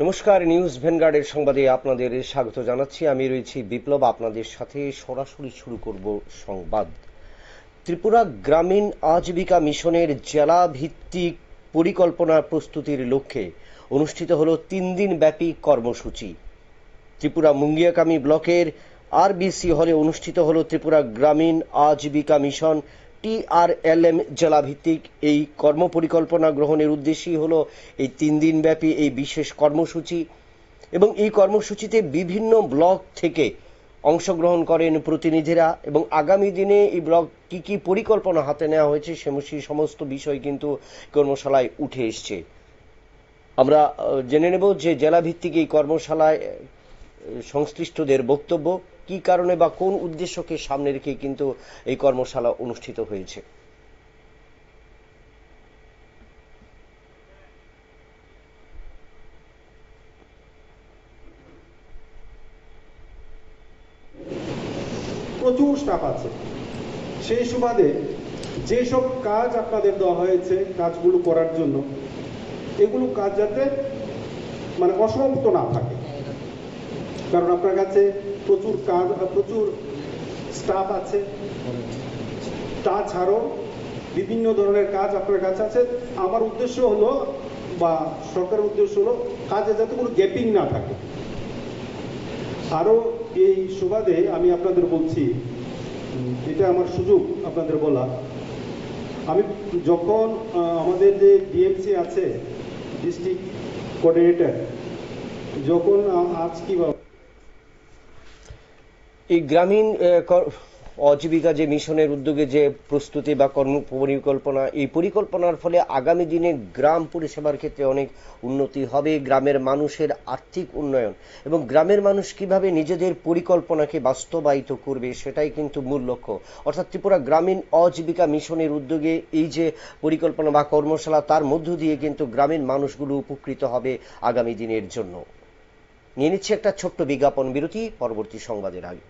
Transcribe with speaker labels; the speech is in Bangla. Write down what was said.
Speaker 1: নমস্কার, নিউজ ভ্যানগার্ডের সংবাদে আপনাদের স্বাগত জানাচ্ছি। আমি রয়েছি বিপ্লব, আপনাদের সাথে সরাসরি শুরু করব সংবাদ। ত্রিপুরা গ্রামীণ আজীবিকা মিশনের জেলা ভিত্তিক পরিকল্পনা প্রস্তুতির লক্ষ্যে অনুষ্ঠিত হল 3 দিন ব্যাপী কর্মসূচি। ত্রিপুরা মুঙ্গিয়াকামী ব্লকের আরবিসি হলে অনুষ্ঠিত হল ত্রিপুরা গ্রামীণ আজীবিকা মিশন TRLM জেলাভিত্তিক এই কর্মপরিকল্পনা গ্রহণের উদ্দেশ্যই হলো এই 3 দিন ব্যাপী এই বিশেষ কর্মসূচি। এবং এই কর্মসূচিতে বিভিন্ন ব্লক থেকে অংশগ্রহণ করেন প্রতিনিধিরা এবং আগামী দিনে এই ব্লক কি পরিকল্পনা হাতে নেওয়া হয়েছে সেই সমস্ত বিষয় কিন্তু কর্মশালায় উঠে এসছে। আমরা জেনে নেব যে জেলাভিত্তিক এই কর্মশালায় সংশ্লিষ্টদের বক্তব্য, কি কারণে বা কোন উদ্দেশ্যকে সামনে রেখে কিন্তু এই কর্মশালা অনুষ্ঠিত হয়েছে।
Speaker 2: প্রচুর স্টাফ আছে, সেই সুবাদে যেসব কাজ আপনাদের দেওয়া হয়েছে কাজগুলো করার জন্য, এগুলো কাজ যাতে অসমাপ্ত না থাকে, কারণ আপনার কাছে প্রচুর কাজ, প্রচুর স্টাফ আছে, তাছাড়াও বিভিন্ন ধরনের কাজ আপনার কাছে আছে। আমার উদ্দেশ্য হলো বা সরকারের উদ্দেশ্য হলো কাজে যাতে কোনো গ্যাপিং না থাকে। আরও এই সুবাদে আমি আপনাদের বলছি, এটা আমার সুযোগ আপনাদের বলা, আমি যখন আমাদের যে ডিএমসি আছে, ডিস্ট্রিক্ট কোঅর্ডিনেটর, যখন আজ কিভাবে
Speaker 1: এই গ্রামীণ আজীবিকা যে মিশনের উদ্যোগে যে প্রস্তুতি বা কর্ম পরিকল্পনা, এই পরিকল্পনার ফলে আগামী দিনে গ্রাম পরিষেবার ক্ষেত্রে অনেক উন্নতি হবে, গ্রামের মানুষের আর্থিক উন্নয়ন এবং গ্রামের মানুষ কিভাবে নিজেদের পরিকল্পনাকে বাস্তবায়িত করবে সেটাই কিন্তু মূল লক্ষ্য। অর্থাৎ ত্রিপুরা গ্রামীণ আজীবিকা মিশনের উদ্যোগে এই যে পরিকল্পনা বা কর্মশালা, তার মধ্য দিয়ে কিন্তু গ্রামীণ মানুষগুলো উপকৃত হবে আগামী দিনের জন্য। নিয়ে নিচ্ছে একটা ছোট্ট বিজ্ঞাপন বিরতি, পরবর্তী সংবাদের আগে।